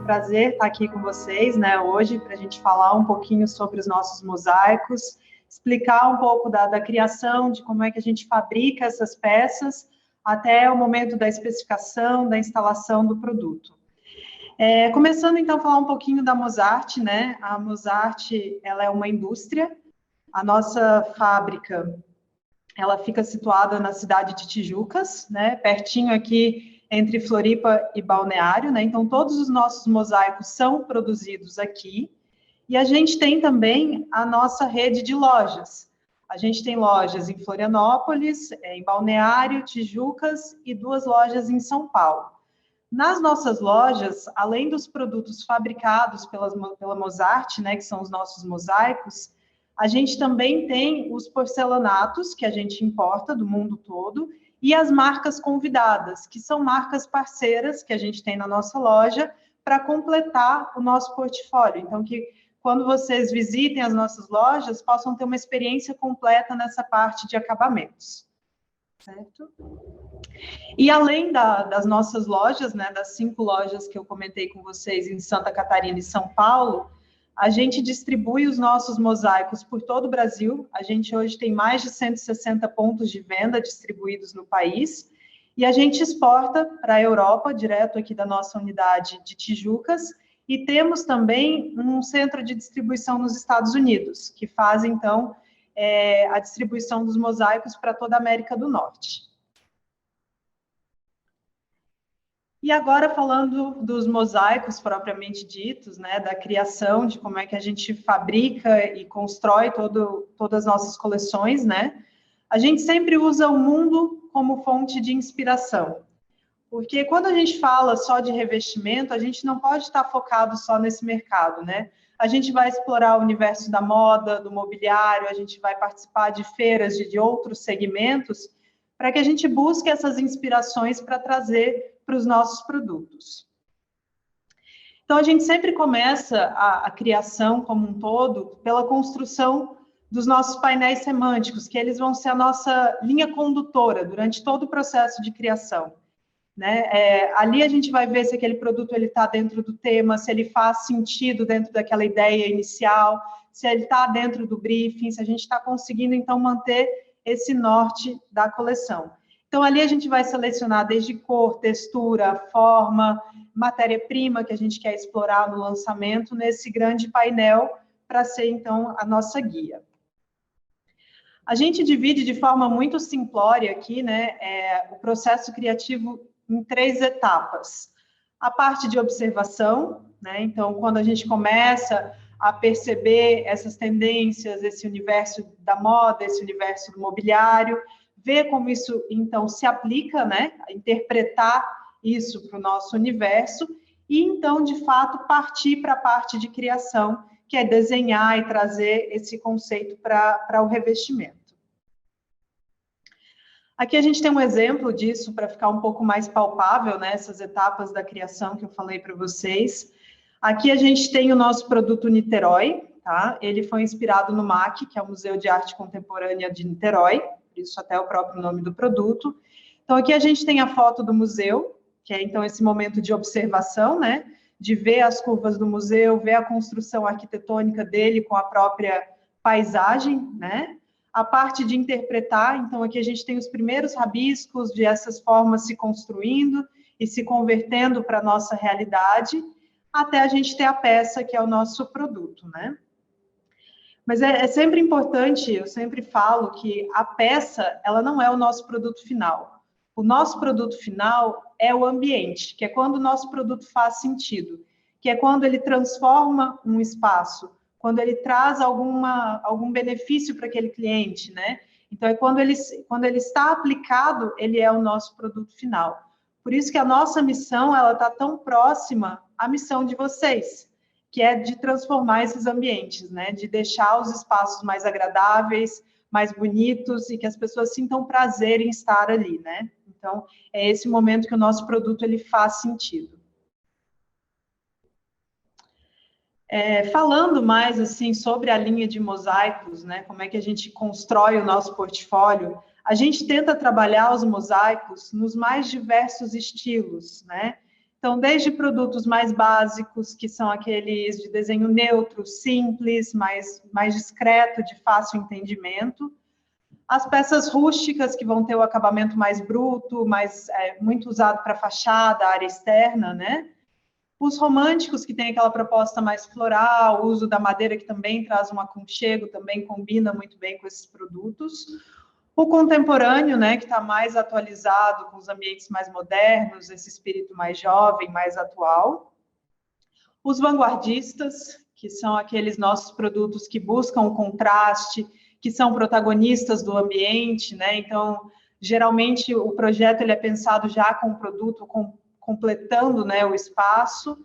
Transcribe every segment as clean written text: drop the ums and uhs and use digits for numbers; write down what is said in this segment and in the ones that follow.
Prazer estar aqui com vocês, né, hoje, para a gente falar um pouquinho sobre os nossos mosaicos, explicar um pouco da criação, de como é que a gente fabrica essas peças, até o momento da especificação, da instalação do produto. Começando, então, a falar um pouquinho da Mozart, né, a Mozart, ela é uma indústria, a nossa fábrica, ela fica situada na cidade de Tijucas, né, pertinho aqui entre Floripa e Balneário, né? Então, todos os nossos mosaicos são produzidos aqui. E a gente tem também a nossa rede de lojas. A gente tem lojas em Florianópolis, em Balneário, Tijucas e 2 lojas em São Paulo. Nas nossas lojas, além dos produtos fabricados pela Mozart, né, que são os nossos mosaicos, a gente também tem os porcelanatos, que a gente importa do mundo todo, e as marcas convidadas, que são marcas parceiras que a gente tem na nossa loja para completar o nosso portfólio. Então, que quando vocês visitem as nossas lojas, possam ter uma experiência completa nessa parte de acabamentos. Certo? E além das nossas lojas, né, das 5 lojas que eu comentei com vocês em Santa Catarina e São Paulo, a gente distribui os nossos mosaicos por todo o Brasil. A gente hoje tem mais de 160 pontos de venda distribuídos no país. E a gente exporta para a Europa, direto aqui da nossa unidade de Tijucas. E temos também um centro de distribuição nos Estados Unidos, que faz, então, a distribuição dos mosaicos para toda a América do Norte. E agora, falando dos mosaicos propriamente ditos, né, da criação, de como é que a gente fabrica e constrói todas as nossas coleções, né, a gente sempre usa o mundo como fonte de inspiração. Porque quando a gente fala só de revestimento, a gente não pode estar focado só nesse mercado, né? A gente vai explorar o universo da moda, do mobiliário, a gente vai participar de feiras de outros segmentos, para que a gente busque essas inspirações para trazer para os nossos produtos. Então, a gente sempre começa a criação como um todo pela construção dos nossos painéis semânticos, que eles vão ser a nossa linha condutora durante todo o processo de criação. Né? Ali a gente vai ver se aquele produto está dentro do tema, se ele faz sentido dentro daquela ideia inicial, se ele está dentro do briefing, se a gente está conseguindo, então, manter esse norte da coleção. Então, ali a gente vai selecionar desde cor, textura, forma, matéria-prima que a gente quer explorar no lançamento, nesse grande painel, para ser, então, a nossa guia. A gente divide de forma muito simplória aqui, né, o processo criativo em 3 etapas. A parte de observação, né, então, quando a gente começa a perceber essas tendências, esse universo da moda, esse universo do mobiliário, ver como isso, então, se aplica, né, a interpretar isso para o nosso universo, e, então, de fato, partir para a parte de criação, que é desenhar e trazer esse conceito para o revestimento. Aqui a gente tem um exemplo disso, para ficar um pouco mais palpável, né, essas etapas da criação que eu falei para vocês. Aqui a gente tem o nosso produto Niterói, tá? Ele foi inspirado no MAC, que é o Museu de Arte Contemporânea de Niterói, por isso até o próprio nome do produto. Então, aqui a gente tem a foto do museu, que é, então, esse momento de observação, né? De ver as curvas do museu, ver a construção arquitetônica dele com a própria paisagem, né? A parte de interpretar, então, aqui a gente tem os primeiros rabiscos de essas formas se construindo e se convertendo para a nossa realidade, até a gente ter a peça, que é o nosso produto, né? Mas é sempre importante, eu sempre falo que a peça, ela não é o nosso produto final. O nosso produto final é o ambiente, que é quando o nosso produto faz sentido, que é quando ele transforma um espaço, quando ele traz algum benefício para aquele cliente, né? Então, é quando ele está aplicado, ele é o nosso produto final. Por isso que a nossa missão, ela está tão próxima à missão de vocês, que é de transformar esses ambientes, né? De deixar os espaços mais agradáveis, mais bonitos e que as pessoas sintam prazer em estar ali, né? Então, é esse momento que o nosso produto ele faz sentido. Falando mais assim sobre a linha de mosaicos, né? Como é que a gente constrói o nosso portfólio? a gente tenta trabalhar os mosaicos nos mais diversos estilos, né? Então, desde produtos mais básicos, que são aqueles de desenho neutro, simples, mais discreto, de fácil entendimento, as peças rústicas, que vão ter o acabamento mais bruto, muito usado para fachada, área externa, né? Os românticos, que tem aquela proposta mais floral, o uso da madeira, que também traz um aconchego, também combina muito bem com esses produtos. O contemporâneo, né, que está mais atualizado com os ambientes mais modernos, esse espírito mais jovem, mais atual. Os vanguardistas, que são aqueles nossos produtos que buscam o contraste, que são protagonistas do ambiente, né? Então, geralmente, o projeto ele é pensado já com o produto completando, né, o espaço.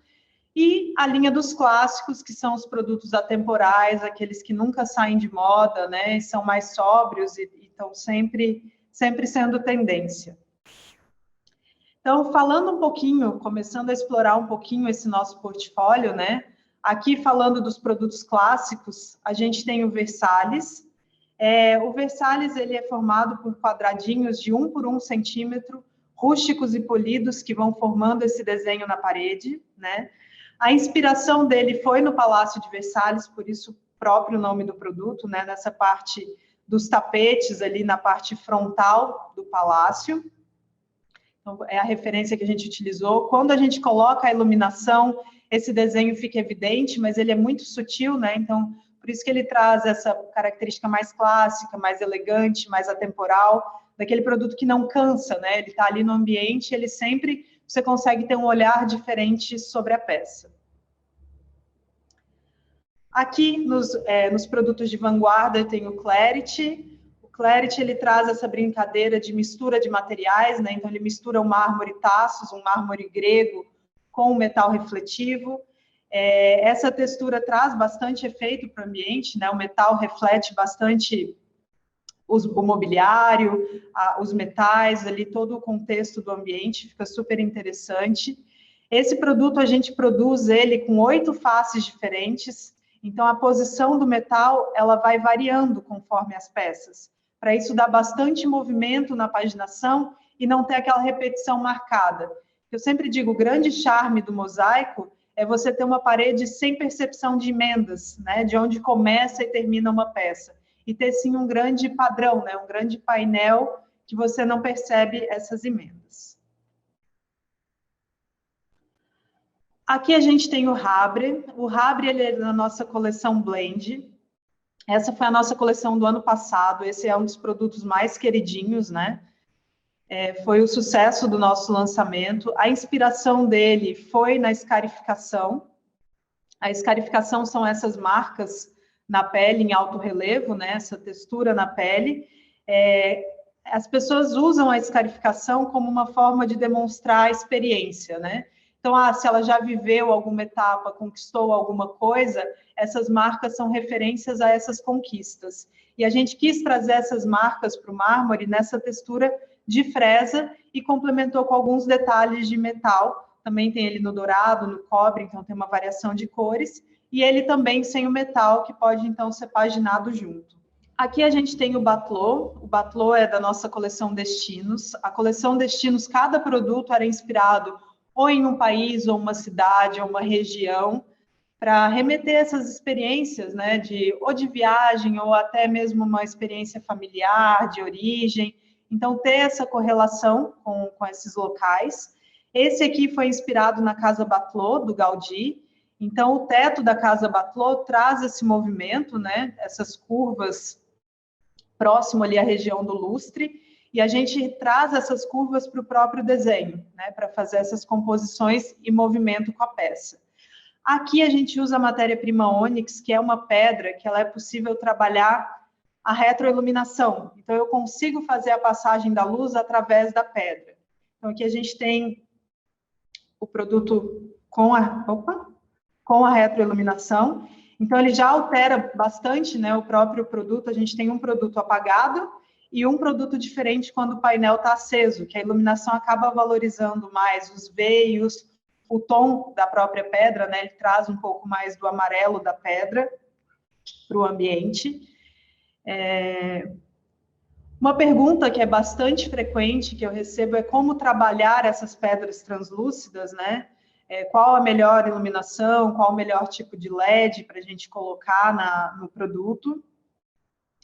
E a linha dos clássicos, que são os produtos atemporais, aqueles que nunca saem de moda, né? E são mais sóbrios e estão sempre sendo tendência. Então, falando um pouquinho, começando a explorar um pouquinho esse nosso portfólio, né? Aqui, falando dos produtos clássicos, a gente tem o Versalhes. O Versalhes, ele é formado por quadradinhos de 1 por 1 centímetro, rústicos e polidos, que vão formando esse desenho na parede, né? A inspiração dele foi no Palácio de Versalhes, por isso o próprio nome do produto, né? Nessa parte dos tapetes ali na parte frontal do palácio. Então, é a referência que a gente utilizou. Quando a gente coloca a iluminação, esse desenho fica evidente, mas ele é muito sutil, né? Então, por isso que ele traz essa característica mais clássica, mais elegante, mais atemporal, daquele produto que não cansa, né? Ele está ali no ambiente, ele sempre, você consegue ter um olhar diferente sobre a peça. Aqui, nos produtos de vanguarda, tem o Clarity. O Clarity, ele traz essa brincadeira de mistura de materiais, né? Então, ele mistura o mármore Taços, um mármore grego, com o metal refletivo. Essa textura traz bastante efeito para o ambiente, né? O metal reflete bastante o mobiliário, os metais, ali, todo o contexto do ambiente, fica super interessante. Esse produto, a gente produz ele com 8 faces diferentes, então a posição do metal, ela vai variando conforme as peças. Para isso dar bastante movimento na paginação e não ter aquela repetição marcada. Eu sempre digo, o grande charme do mosaico é você ter uma parede sem percepção de emendas, né? De onde começa e termina uma peça. E ter, sim, um grande padrão, né? Um grande painel que você não percebe essas emendas. Aqui a gente tem o Habre. O Habre, ele é da nossa coleção Blend. Essa foi a nossa coleção do ano passado. Esse é um dos produtos mais queridinhos, né? Foi o sucesso do nosso lançamento. A inspiração dele foi na escarificação. A escarificação são essas marcas na pele em alto relevo, né? Essa textura na pele. As pessoas usam a escarificação como uma forma de demonstrar a experiência, né? Então, se ela já viveu alguma etapa, conquistou alguma coisa, essas marcas são referências a essas conquistas. E a gente quis trazer essas marcas para o mármore nessa textura de fresa e complementou com alguns detalhes de metal. Também tem ele no dourado, no cobre, então tem uma variação de cores. E ele também sem o metal, que pode, então, ser paginado junto. Aqui a gente tem o Batlot. O Batlot é da nossa coleção Destinos. A coleção Destinos, cada produto era inspirado ou em um país, ou uma cidade, ou uma região, para remeter essas experiências, né, ou de viagem, ou até mesmo uma experiência familiar, de origem. Então, ter essa correlação com esses locais. Esse aqui foi inspirado na Casa Batlot, do Gaudí. Então, o teto da Casa Batlot traz esse movimento, né, essas curvas próximo ali à região do lustre, e a gente traz essas curvas para o próprio desenho, né, para fazer essas composições e movimento com a peça. Aqui a gente usa a matéria-prima ônix, que é uma pedra que ela é possível trabalhar a retroiluminação. Então, eu consigo fazer a passagem da luz através da pedra. Então, aqui a gente tem o produto com a retroiluminação. Então, ele já altera bastante, né, o próprio produto. A gente tem um produto apagado e um produto diferente quando o painel está aceso, que a iluminação acaba valorizando mais os veios, o tom da própria pedra, né, ele traz um pouco mais do amarelo da pedra para o ambiente. Uma pergunta que é bastante frequente, que eu recebo, é como trabalhar essas pedras translúcidas, né? Qual a melhor iluminação, qual o melhor tipo de LED para a gente colocar no produto.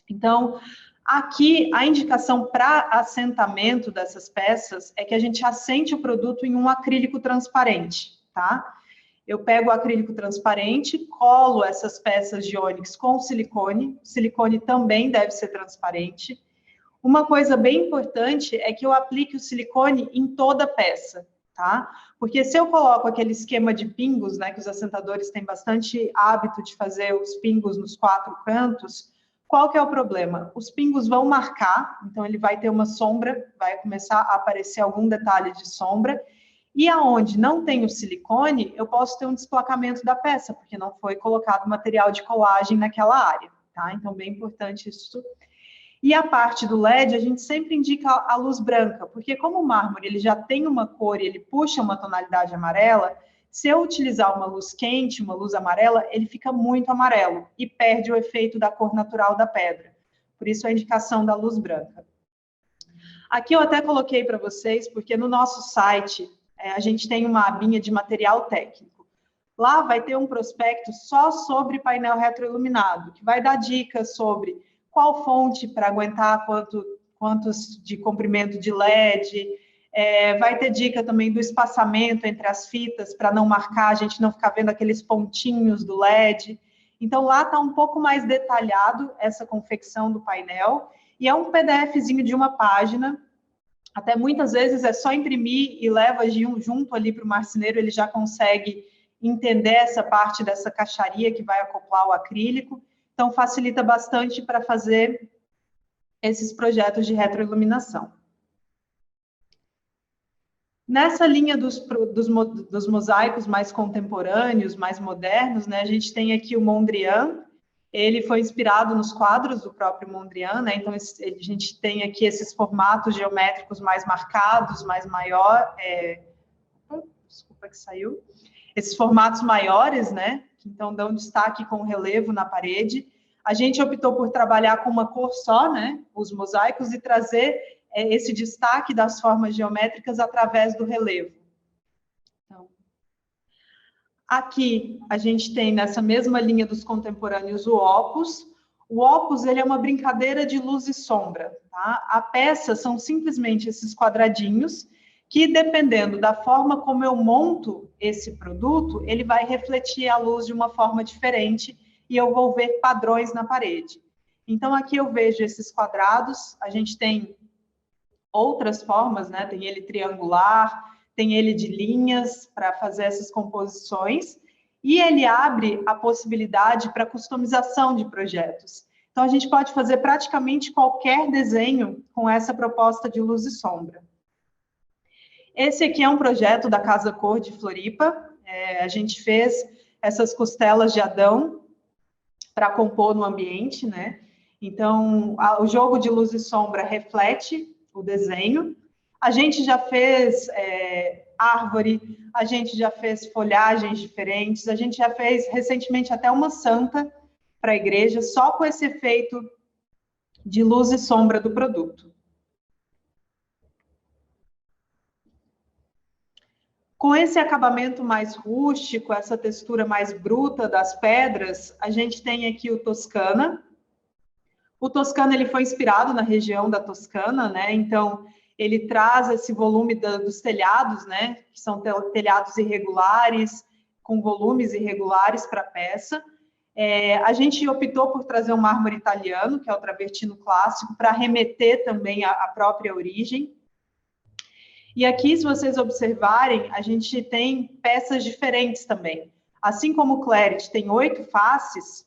Então, aqui, a indicação para assentamento dessas peças é que a gente assente o produto em um acrílico transparente, tá? Eu pego o acrílico transparente, colo essas peças de ônix com silicone. O silicone também deve ser transparente. Uma coisa bem importante é que eu aplique o silicone em toda a peça, tá? Porque se eu coloco aquele esquema de pingos, né, que os assentadores têm bastante hábito de fazer os pingos nos 4 cantos, qual que é o problema? Os pingos vão marcar, então ele vai ter uma sombra, vai começar a aparecer algum detalhe de sombra, e aonde não tem o silicone, eu posso ter um desplacamento da peça, porque não foi colocado material de colagem naquela área, tá? Então, bem importante isso. E a parte do LED, a gente sempre indica a luz branca, porque como o mármore ele já tem uma cor e ele puxa uma tonalidade amarela, se eu utilizar uma luz quente, uma luz amarela, ele fica muito amarelo e perde o efeito da cor natural da pedra. Por isso a indicação da luz branca. Aqui eu até coloquei para vocês, porque no nosso site a gente tem uma abinha de material técnico. Lá vai ter um prospecto só sobre painel retroiluminado, que vai dar dicas sobre qual fonte para aguentar quantos de comprimento de LED, vai ter dica também do espaçamento entre as fitas, para não marcar, a gente não ficar vendo aqueles pontinhos do LED. Então, lá está um pouco mais detalhado essa confecção do painel, e é um PDFzinho de uma página, até muitas vezes é só imprimir e leva junto ali para o marceneiro, ele já consegue entender essa parte dessa caixaria que vai acoplar o acrílico, então facilita bastante para fazer esses projetos de retroiluminação. Nessa linha dos mosaicos mais contemporâneos, mais modernos, né, a gente tem aqui o Mondrian. Ele foi inspirado nos quadros do próprio Mondrian, né? Então a gente tem aqui esses formatos geométricos mais marcados, mais maior. Desculpa que saiu. Esses formatos maiores, né? Que então dão destaque com relevo na parede. A gente optou por trabalhar com uma cor só, né? Os mosaicos, e trazer esse destaque das formas geométricas através do relevo. Então, aqui a gente tem nessa mesma linha dos contemporâneos o Opus. O Opus ele é uma brincadeira de luz e sombra, tá? A peça são simplesmente esses quadradinhos que, dependendo da forma como eu monto esse produto, ele vai refletir a luz de uma forma diferente e eu vou ver padrões na parede. Então, aqui eu vejo esses quadrados, a gente tem outras formas, né? Tem ele triangular, tem ele de linhas para fazer essas composições, e ele abre a possibilidade para customização de projetos. Então, a gente pode fazer praticamente qualquer desenho com essa proposta de luz e sombra. Esse aqui é um projeto da Casa Cor de Floripa. A gente fez essas costelas de Adão para compor no ambiente, né? Então, o jogo de luz e sombra reflete o desenho. A gente já fez árvore, a gente já fez folhagens diferentes, a gente já fez recentemente até uma santa para a igreja, só com esse efeito de luz e sombra do produto. Com esse acabamento mais rústico, essa textura mais bruta das pedras, a gente tem aqui o Toscana. O Toscana ele foi inspirado na região da Toscana, né? Então, ele traz esse volume dos telhados, né? Que são telhados irregulares, com volumes irregulares para a peça. A gente optou por trazer um mármore italiano, que é o travertino clássico, para remeter também à própria origem. E aqui, se vocês observarem, a gente tem peças diferentes também. Assim como o Clarity tem 8 faces,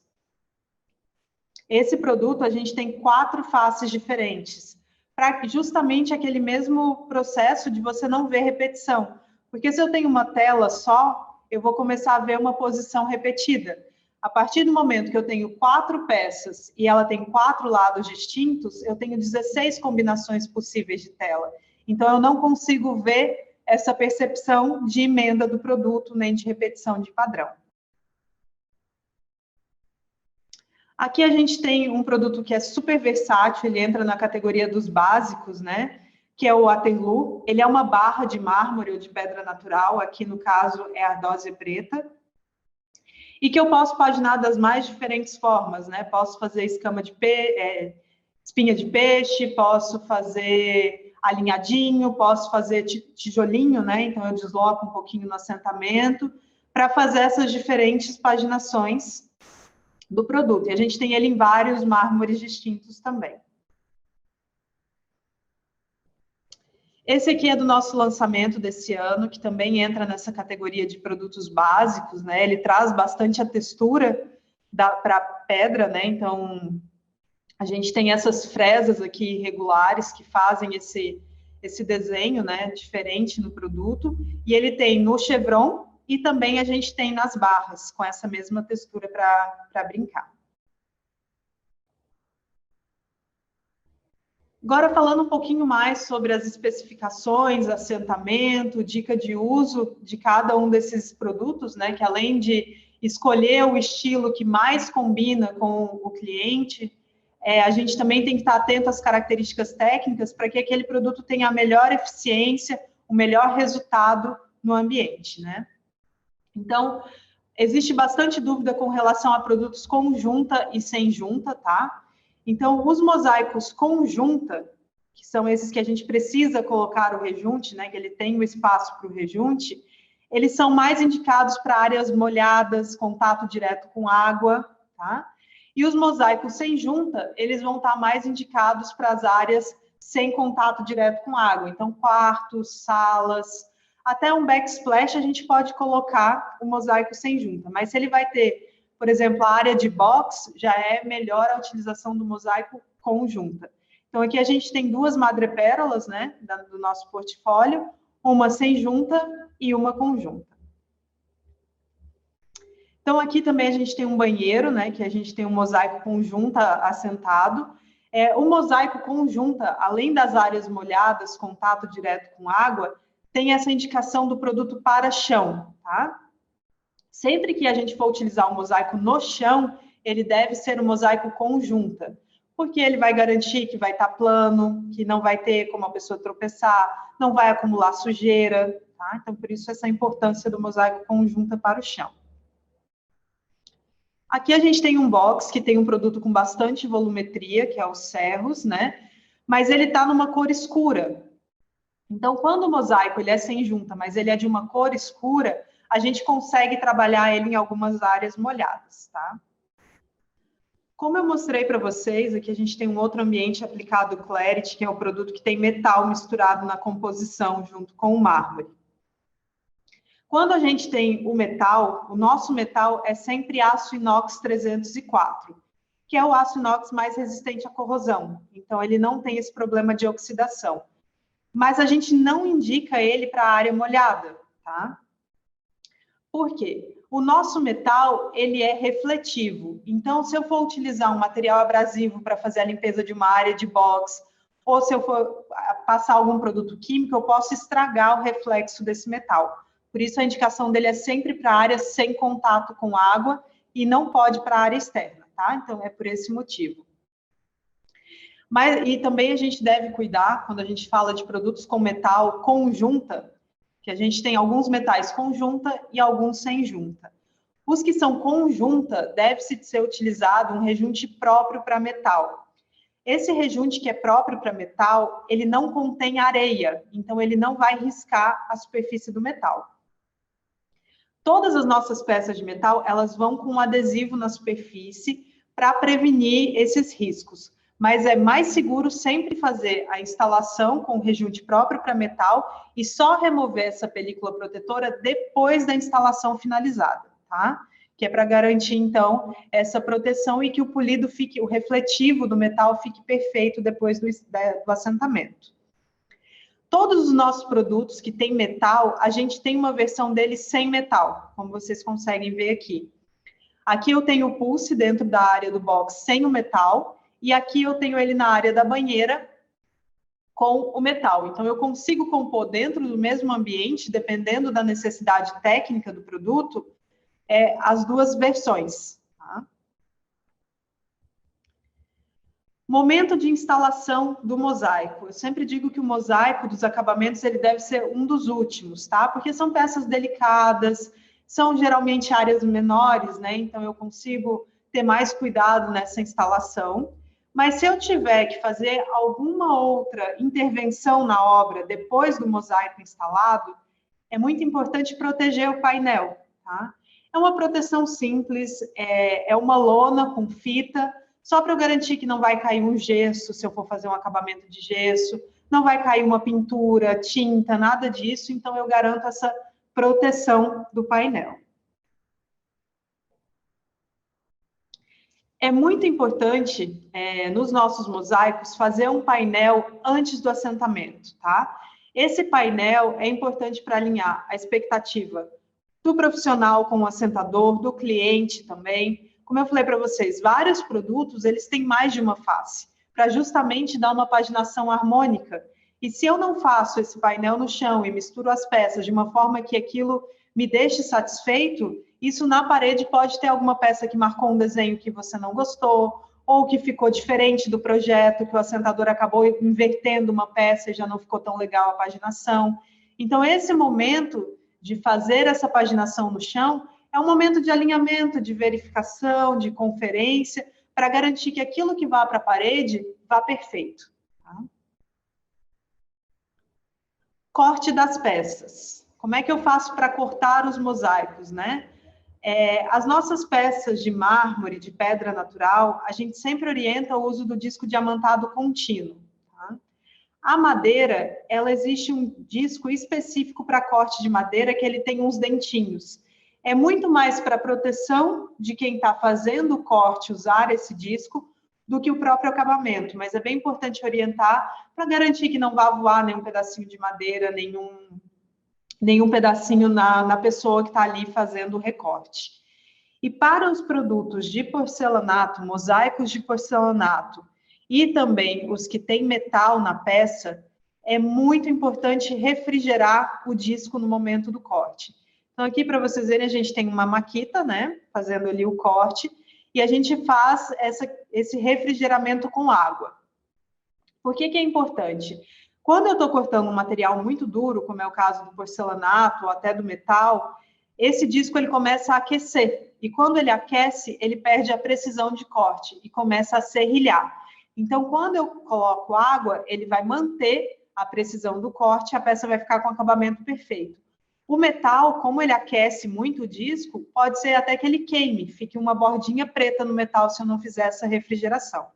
esse produto a gente tem 4 faces diferentes, para justamente aquele mesmo processo de você não ver repetição. Porque se eu tenho uma tela só, eu vou começar a ver uma posição repetida. A partir do momento que eu tenho 4 peças e ela tem 4 lados distintos, eu tenho 16 combinações possíveis de tela. Então, eu não consigo ver essa percepção de emenda do produto, nem de repetição de padrão. Aqui a gente tem um produto que é super versátil, ele entra na categoria dos básicos, né? Que é o Waterloo. Ele é uma barra de mármore ou de pedra natural, aqui no caso é a ardósia preta, e que eu posso paginar das mais diferentes formas, né? Posso fazer espinha de peixe, posso fazer alinhadinho, posso fazer tijolinho, né? Então eu desloco um pouquinho no assentamento para fazer essas diferentes paginações do produto. E a gente tem ele em vários mármores distintos também. Esse aqui é do nosso lançamento desse ano, que também entra nessa categoria de produtos básicos, né? Ele traz bastante a textura para pedra, né? Então, a gente tem essas fresas aqui irregulares que fazem esse desenho, né? Diferente no produto. E ele tem no chevron e também a gente tem nas barras, com essa mesma textura para brincar. Agora, falando um pouquinho mais sobre as especificações, assentamento, dica de uso de cada um desses produtos, né? Que além de escolher o estilo que mais combina com o cliente, a gente também tem que estar atento às características técnicas para que aquele produto tenha a melhor eficiência, o melhor resultado no ambiente, né? Então, existe bastante dúvida com relação a produtos com junta e sem junta, tá? Então, os mosaicos com junta, que são esses que a gente precisa colocar o rejunte, né, que ele tem o espaço para o rejunte, eles são mais indicados para áreas molhadas, contato direto com água, tá? E os mosaicos sem junta, eles vão estar mais indicados para as áreas sem contato direto com água. Então, quartos, salas, até um backsplash a gente pode colocar o mosaico sem junta. Mas se ele vai ter, por exemplo, a área de box, já é melhor a utilização do mosaico com junta. Então, aqui a gente tem duas madrepérolas, né, do nosso portfólio, uma sem junta e uma com junta. Então, aqui também a gente tem um banheiro, né, que a gente tem um mosaico com junta assentado. O mosaico com junta, além das áreas molhadas, contato direto com água, tem essa indicação do produto para chão, tá? Sempre que a gente for utilizar o mosaico no chão, ele deve ser um mosaico com junta, porque ele vai garantir que vai estar plano, que não vai ter como a pessoa tropeçar, não vai acumular sujeira, tá? Então, por isso, essa importância do mosaico com junta para o chão. Aqui a gente tem um box que tem um produto com bastante volumetria, que é o Serros, né? Mas ele está numa cor escura. Então, quando o mosaico ele é sem junta, mas ele é de uma cor escura, a gente consegue trabalhar ele em algumas áreas molhadas, tá? Como eu mostrei para vocês, aqui a gente tem um outro ambiente aplicado Clarity, que é o produto que tem metal misturado na composição junto com o mármore. Quando a gente tem o metal, o nosso metal é sempre aço inox 304, que é o aço inox mais resistente à corrosão. Então, ele não tem esse problema de oxidação. Mas a gente não indica ele para a área molhada, tá? Por quê? O nosso metal, ele é refletivo. Então, se eu for utilizar um material abrasivo para fazer a limpeza de uma área de box, ou se eu for passar algum produto químico, eu posso estragar o reflexo desse metal. Por isso, a indicação dele é sempre para áreas sem contato com água e não pode para a área externa, tá? Então, é por esse motivo. E também a gente deve cuidar, quando a gente fala de produtos com metal com junta, que a gente tem alguns metais com junta e alguns sem junta. Os que são com junta, deve-se ser utilizado um rejunte próprio para metal. Esse rejunte que é próprio para metal, ele não contém areia, então ele não vai riscar a superfície do metal. Todas as nossas peças de metal, elas vão com um adesivo na superfície para prevenir esses riscos. Mas é mais seguro sempre fazer a instalação com rejunte próprio para metal e só remover essa película protetora depois da instalação finalizada, tá? Que é para garantir, então, essa proteção e que o polido fique, o refletivo do metal fique perfeito depois do assentamento. Todos os nossos produtos que têm metal, a gente tem uma versão deles sem metal, como vocês conseguem ver aqui. Aqui eu tenho o Pulse dentro da área do box sem o metal, e aqui eu tenho ele na área da banheira com o metal. Então, eu consigo compor dentro do mesmo ambiente, dependendo da necessidade técnica do produto, as duas versões. Tá? Momento de instalação do mosaico. Eu sempre digo que o mosaico dos acabamentos ele deve ser um dos últimos, tá? Porque são peças delicadas, são geralmente áreas menores, né? Então eu consigo ter mais cuidado nessa instalação. Mas se eu tiver que fazer alguma outra intervenção na obra depois do mosaico instalado, é muito importante proteger o painel, tá? É uma proteção simples, é uma lona com fita, só para eu garantir que não vai cair um gesso, se eu for fazer um acabamento de gesso, não vai cair uma pintura, tinta, nada disso, então eu garanto essa proteção do painel. É muito importante, nos nossos mosaicos, fazer um painel antes do assentamento, tá? Esse painel é importante para alinhar a expectativa do profissional com o assentador, do cliente também. Como eu falei para vocês, vários produtos, eles têm mais de uma face, para justamente dar uma paginação harmônica. E se eu não faço esse painel no chão e misturo as peças de uma forma que aquilo me deixe satisfeito, isso na parede pode ter alguma peça que marcou um desenho que você não gostou, ou que ficou diferente do projeto, que o assentador acabou invertendo uma peça e já não ficou tão legal a paginação. Então, esse momento de fazer essa paginação no chão é um momento de alinhamento, de verificação, de conferência, para garantir que aquilo que vá para a parede vá perfeito. Tá? Corte das peças. Como é que eu faço para cortar os mosaicos, né? As nossas peças de mármore, de pedra natural, a gente sempre orienta o uso do disco diamantado contínuo. Tá? A madeira, ela existe um disco específico para corte de madeira que ele tem uns dentinhos. É muito mais para proteção de quem está fazendo o corte usar esse disco do que o próprio acabamento, mas é bem importante orientar para garantir que não vá voar nenhum pedacinho de madeira, nenhum pedacinho na pessoa que está ali fazendo o recorte. E para os produtos de porcelanato, mosaicos de porcelanato, e também os que têm metal na peça, é muito importante refrigerar o disco no momento do corte. Então, aqui, para vocês verem, a gente tem uma maquita, né, fazendo ali o corte, e a gente faz esse refrigeramento com água. Por que é importante? Quando eu estou cortando um material muito duro, como é o caso do porcelanato ou até do metal, esse disco ele começa a aquecer. E quando ele aquece, ele perde a precisão de corte e começa a serrilhar. Então, quando eu coloco água, ele vai manter a precisão do corte e a peça vai ficar com acabamento perfeito. O metal, como ele aquece muito o disco, pode ser até que ele queime, fique uma bordinha preta no metal se eu não fizer essa refrigeração.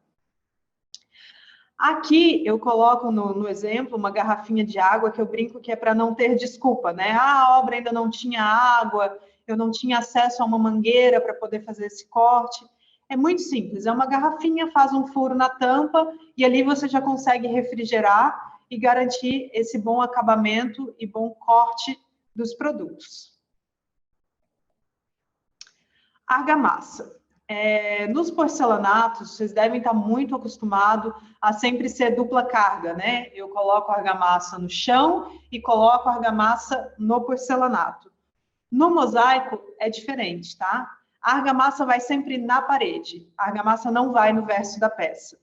Aqui eu coloco no exemplo uma garrafinha de água que eu brinco que é para não ter desculpa, né? Ah, a obra ainda não tinha água, eu não tinha acesso a uma mangueira para poder fazer esse corte. É muito simples, é uma garrafinha, faz um furo na tampa e ali você já consegue refrigerar e garantir esse bom acabamento e bom corte dos produtos. Argamassa. Nos porcelanatos, vocês devem estar muito acostumados a sempre ser dupla carga, né? Eu coloco a argamassa no chão e coloco a argamassa no porcelanato. No mosaico é diferente, tá? A argamassa vai sempre na parede, a argamassa não vai no verso da peça.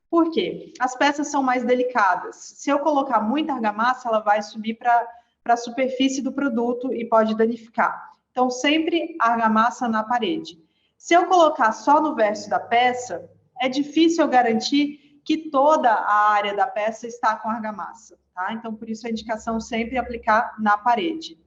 Por quê? As peças são mais delicadas. Se eu colocar muita argamassa, ela vai subir para a superfície do produto e pode danificar. Então, sempre argamassa na parede. Se eu colocar só no verso da peça, é difícil eu garantir que toda a área da peça está com argamassa, tá? Então, por isso a indicação sempre é aplicar na parede.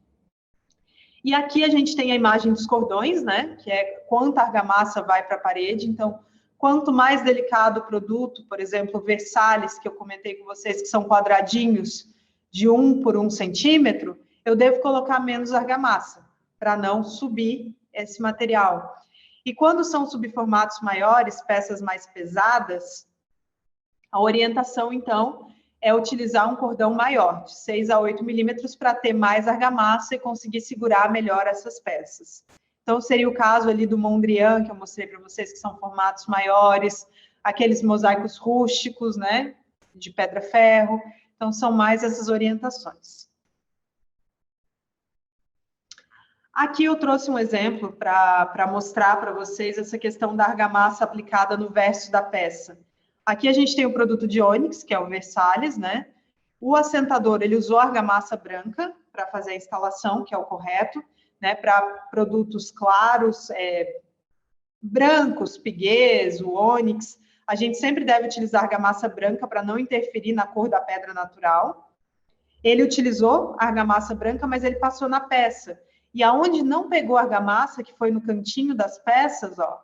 E aqui a gente tem a imagem dos cordões, né? Que é quanta argamassa vai para a parede. Então, quanto mais delicado o produto, por exemplo, Versalhes, que eu comentei com vocês, que são quadradinhos de 1 por 1 centímetro, eu devo colocar menos argamassa, para não subir esse material. E quando são subformatos maiores, peças mais pesadas, a orientação, então, é utilizar um cordão maior, de 6 a 8 milímetros, para ter mais argamassa e conseguir segurar melhor essas peças. Então, seria o caso ali do Mondrian, que eu mostrei para vocês, que são formatos maiores, aqueles mosaicos rústicos, né, de pedra-ferro. Então, são mais essas orientações. Aqui eu trouxe um exemplo para mostrar para vocês essa questão da argamassa aplicada no verso da peça. Aqui a gente tem o produto de ônix, que é o Versalhes, né? O assentador, ele usou argamassa branca para fazer a instalação, que é o correto, né? Para produtos claros, brancos, piguês, o ônix, a gente sempre deve utilizar argamassa branca para não interferir na cor da pedra natural. Ele utilizou argamassa branca, mas ele passou na peça. E aonde não pegou argamassa, que foi no cantinho das peças, ó,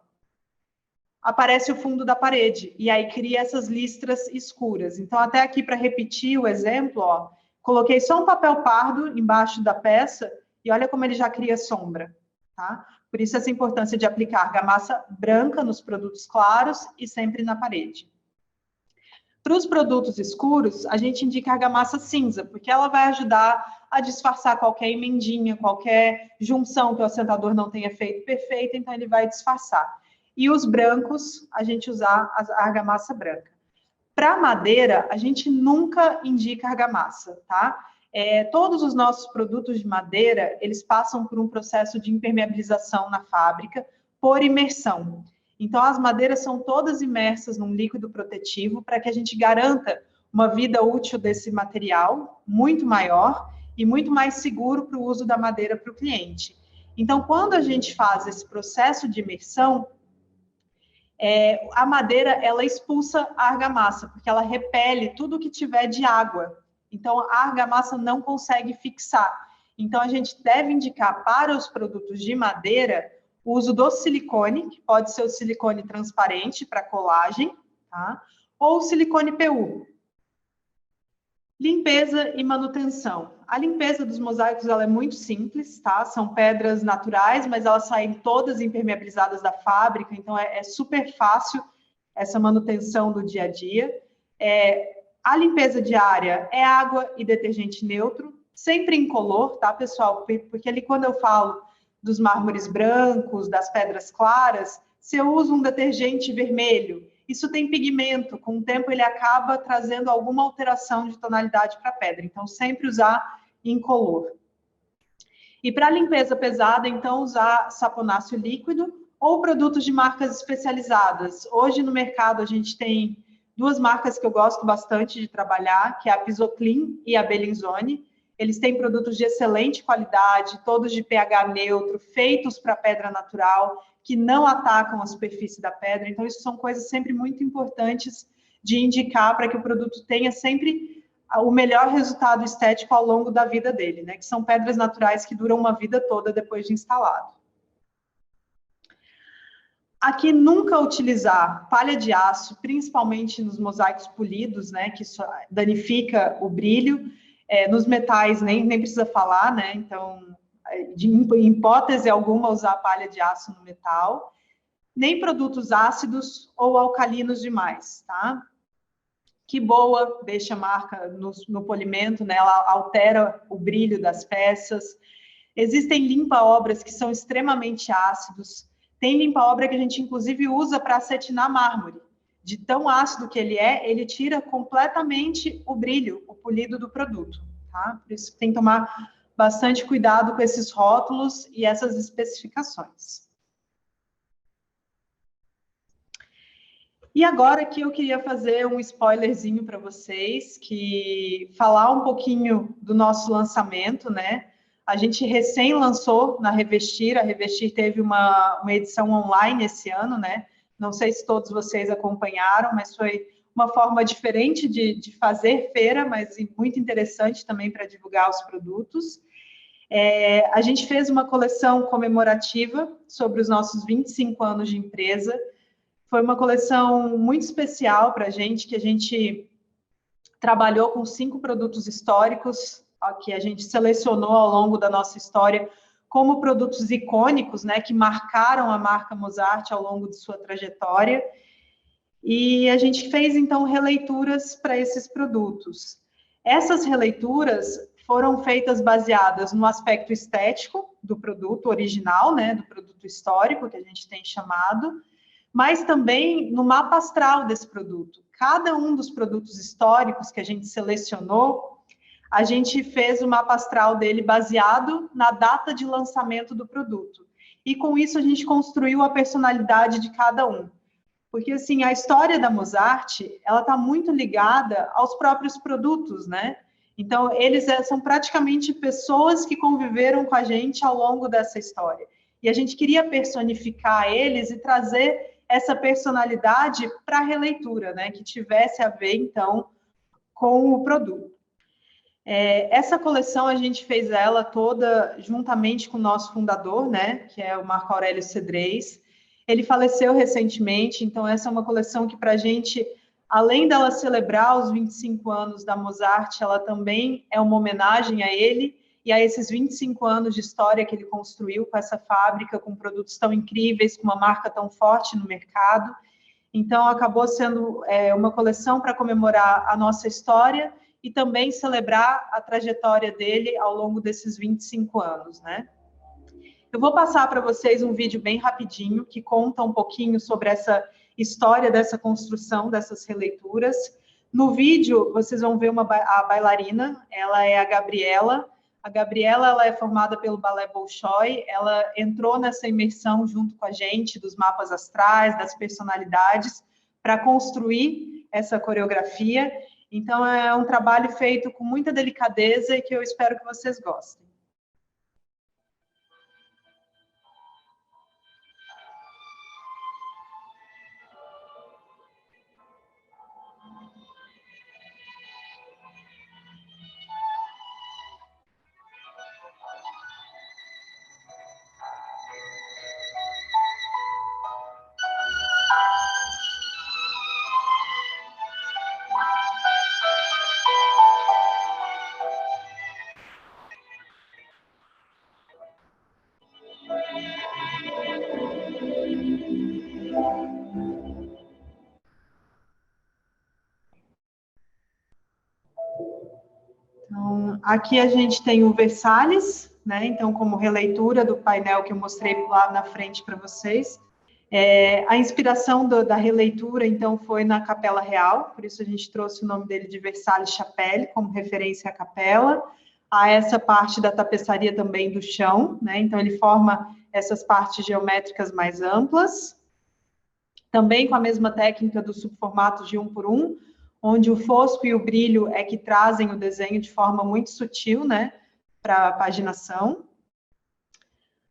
aparece o fundo da parede. E aí cria essas listras escuras. Então, até aqui, para repetir o exemplo, ó, coloquei só um papel pardo embaixo da peça e olha como ele já cria sombra, tá? Por isso essa importância de aplicar argamassa branca nos produtos claros e sempre na parede. Para os produtos escuros, a gente indica argamassa cinza, porque ela vai ajudar a disfarçar qualquer emendinha, qualquer junção que o assentador não tenha feito perfeita, então ele vai disfarçar. E os brancos, a gente usar a argamassa branca. Para madeira, a gente nunca indica argamassa, tá? Todos os nossos produtos de madeira, eles passam por um processo de impermeabilização na fábrica por imersão. Então, as madeiras são todas imersas num líquido protetivo para que a gente garanta uma vida útil desse material muito maior e muito mais seguro para o uso da madeira para o cliente. Então, quando a gente faz esse processo de imersão, a madeira, ela expulsa a argamassa, porque ela repele tudo que tiver de água. Então, a argamassa não consegue fixar. Então, a gente deve indicar para os produtos de madeira o uso do silicone, que pode ser o silicone transparente para colagem, tá? Ou o silicone PU. Limpeza e manutenção. A limpeza dos mosaicos ela é muito simples, tá? São pedras naturais, mas elas saem todas impermeabilizadas da fábrica, então é super fácil essa manutenção do dia a dia. A limpeza diária é água e detergente neutro, sempre incolor, tá, pessoal? Porque ali quando eu falo dos mármores brancos, das pedras claras, se eu uso um detergente vermelho, isso tem pigmento, com o tempo ele acaba trazendo alguma alteração de tonalidade para a pedra, então sempre usar incolor. E para limpeza pesada, então usar saponáceo líquido ou produtos de marcas especializadas. Hoje no mercado a gente tem duas marcas que eu gosto bastante de trabalhar, que é a Pisoclean e a Bellinzone. Eles têm produtos de excelente qualidade, todos de pH neutro, feitos para pedra natural, que não atacam a superfície da pedra. Então, isso são coisas sempre muito importantes de indicar para que o produto tenha sempre o melhor resultado estético ao longo da vida dele, né? Que são pedras naturais que duram uma vida toda depois de instalado. Aqui, nunca utilizar palha de aço, principalmente nos mosaicos polidos, né? Que isso danifica o brilho. Nos metais, nem precisa falar, né? Então, em hipótese alguma, usar palha de aço no metal. Nem produtos ácidos ou alcalinos demais, tá? Que boa deixa marca no polimento, né? Ela altera o brilho das peças. Existem limpa-obras que são extremamente ácidos. Tem limpa-obra que a gente, inclusive, usa para acetinar mármore. De tão ácido que ele tira completamente o brilho, o polido do produto, tá? Por isso tem que tomar bastante cuidado com esses rótulos e essas especificações. E agora que eu queria fazer um spoilerzinho para vocês, falar um pouquinho do nosso lançamento, né? A gente recém lançou na Revestir, a Revestir teve uma edição online esse ano, né? Não sei se todos vocês acompanharam, mas foi uma forma diferente de fazer feira, mas muito interessante também para divulgar os produtos. A gente fez uma coleção comemorativa sobre os nossos 25 anos de empresa. Foi uma coleção muito especial para a gente, que a gente trabalhou com 5 produtos históricos, que a gente selecionou ao longo da nossa história como produtos icônicos, né, que marcaram a marca Mozart ao longo de sua trajetória. E a gente fez, então, releituras para esses produtos. Essas releituras foram feitas baseadas no aspecto estético do produto original, né, do produto histórico, que a gente tem chamado, mas também no mapa astral desse produto. Cada um dos produtos históricos que a gente selecionou, a gente fez o mapa astral dele baseado na data de lançamento do produto. E com isso a gente construiu a personalidade de cada um. Porque, assim, a história da Mozart, ela está muito ligada aos próprios produtos, né? Então, eles são praticamente pessoas que conviveram com a gente ao longo dessa história. E a gente queria personificar eles e trazer essa personalidade para a releitura, né? Que tivesse a ver, então, com o produto. Essa coleção, a gente fez ela toda juntamente com o nosso fundador, né? Que é o Marco Aurélio Cedrez. Ele faleceu recentemente, então essa é uma coleção que, para a gente, além dela celebrar os 25 anos da Mozart, ela também é uma homenagem a ele e a esses 25 anos de história que ele construiu com essa fábrica, com produtos tão incríveis, com uma marca tão forte no mercado. Então, acabou sendo uma coleção para comemorar a nossa história e também celebrar a trajetória dele ao longo desses 25 anos, né? Eu vou passar para vocês um vídeo bem rapidinho, que conta um pouquinho sobre essa história dessa construção, dessas releituras. No vídeo, vocês vão ver a bailarina, ela é a Gabriela. A Gabriela, ela é formada pelo Balé Bolshoi, ela entrou nessa imersão junto com a gente, dos mapas astrais, das personalidades, para construir essa coreografia. Então, é um trabalho feito com muita delicadeza e que eu espero que vocês gostem. Então, aqui a gente tem o Versalhes, né? Então, como releitura do painel que eu mostrei lá na frente para vocês. A inspiração da releitura, então, foi na Capela Real, por isso a gente trouxe o nome dele de Versalhes Chapelle, como referência à capela. A essa parte da tapeçaria também do chão, né? Então, ele forma essas partes geométricas mais amplas. Também com a mesma técnica do subformato de 1 por 1, onde o fosco e o brilho é que trazem o desenho de forma muito sutil, né, para a paginação.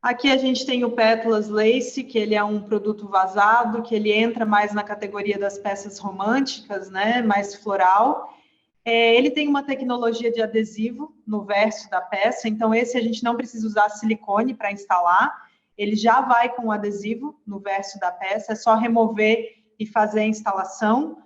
Aqui a gente tem o Pétalas Lace, que ele é um produto vazado, que ele entra mais na categoria das peças românticas, né, mais floral. Ele tem uma tecnologia de adesivo no verso da peça, então esse a gente não precisa usar silicone para instalar, ele já vai com o adesivo no verso da peça, é só remover e fazer a instalação.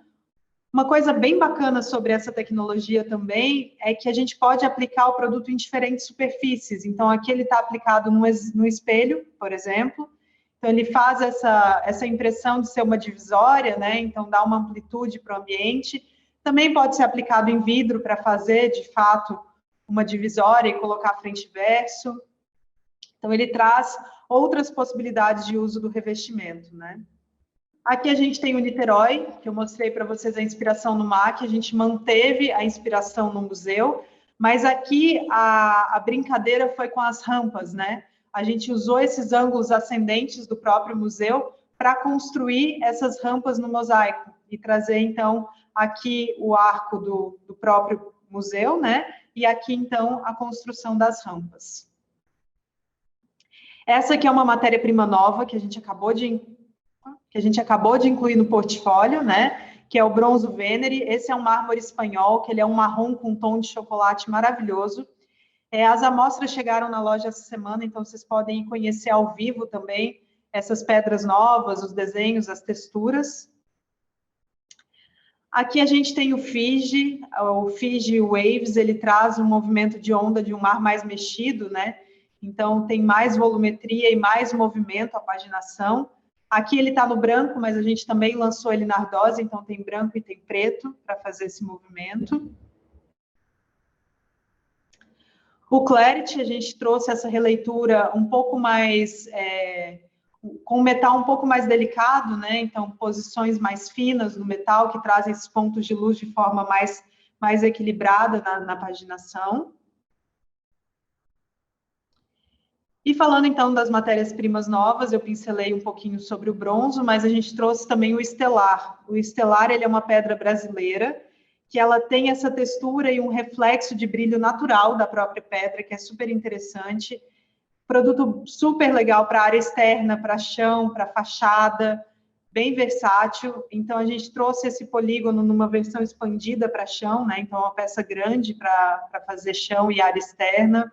Uma coisa bem bacana sobre essa tecnologia também é que a gente pode aplicar o produto em diferentes superfícies. Então, aqui ele está aplicado no espelho, por exemplo. Então, ele faz essa impressão de ser uma divisória, né? Então, dá uma amplitude para o ambiente. Também pode ser aplicado em vidro para fazer, de fato, uma divisória e colocar frente e verso. Então, ele traz outras possibilidades de uso do revestimento, né? Aqui a gente tem o Niterói, que eu mostrei para vocês a inspiração no MAC, a gente manteve a inspiração no museu, mas aqui a brincadeira foi com as rampas, né? A gente usou esses ângulos ascendentes do próprio museu para construir essas rampas no mosaico e trazer, então, aqui o arco do próprio museu, né? E aqui, então, a construção das rampas. Essa aqui é uma matéria-prima nova que a gente acabou de incluir no portfólio, né? Que é o bronzo Venere. Esse é um mármore espanhol, que ele é um marrom com tom de chocolate maravilhoso. As amostras chegaram na loja essa semana, então vocês podem conhecer ao vivo também essas pedras novas, os desenhos, as texturas. Aqui a gente tem o Fiji Waves, ele traz um movimento de onda de um mar mais mexido, né? Então tem mais volumetria e mais movimento, a paginação. Aqui ele está no branco, mas a gente também lançou ele na ardósia, então tem branco e tem preto para fazer esse movimento. O Clarity, a gente trouxe essa releitura um pouco mais, com metal um pouco mais delicado, né? Então, posições mais finas no metal, que trazem esses pontos de luz de forma mais equilibrada na paginação. E falando então das matérias-primas novas, eu pincelei um pouquinho sobre o bronzo, mas a gente trouxe também o estelar. O estelar, ele é uma pedra brasileira, que ela tem essa textura e um reflexo de brilho natural da própria pedra, que é super interessante. Produto super legal para área externa, para chão, para fachada, bem versátil. Então, a gente trouxe esse polígono numa versão expandida para chão, né? Então, uma peça grande para fazer chão e área externa.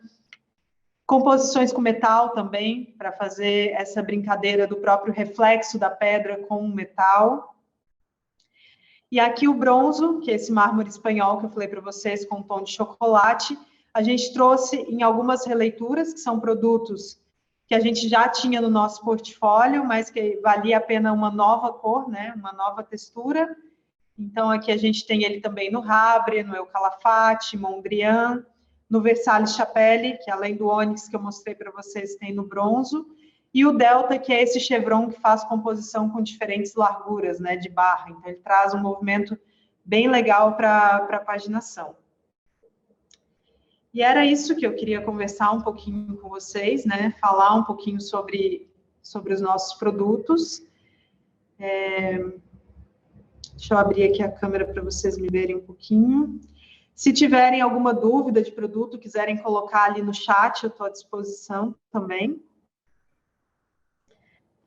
Composições com metal também, para fazer essa brincadeira do próprio reflexo da pedra com o metal. E aqui o bronzo, que é esse mármore espanhol que eu falei para vocês, com tom de chocolate, a gente trouxe em algumas releituras, que são produtos que a gente já tinha no nosso portfólio, mas que valia a pena uma nova cor, né? Uma nova textura. Então, aqui a gente tem ele também no Habre, no El Calafate, Mondrian, no Versalhes Chapelle, que além do ônix que eu mostrei para vocês, tem no bronzo, e o Delta, que é esse chevron que faz composição com diferentes larguras, né, de barra. Então, ele traz um movimento bem legal para a paginação. E era isso que eu queria conversar um pouquinho com vocês, né, falar um pouquinho sobre os nossos produtos. Deixa eu abrir aqui a câmera para vocês me verem um pouquinho. Se tiverem alguma dúvida de produto, quiserem colocar ali no chat, eu estou à disposição também.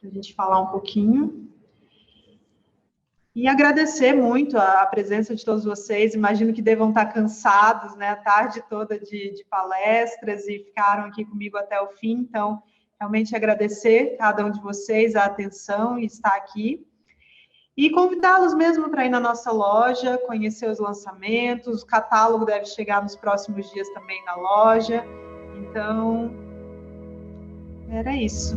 Para a gente falar um pouquinho. E agradecer muito a presença de todos vocês. Imagino que devam estar cansados, né? A tarde toda de palestras e ficaram aqui comigo até o fim. Então, realmente agradecer cada um de vocês a atenção e estar aqui. E convidá-los mesmo para ir na nossa loja, conhecer os lançamentos. O catálogo deve chegar nos próximos dias também na loja. Então, era isso.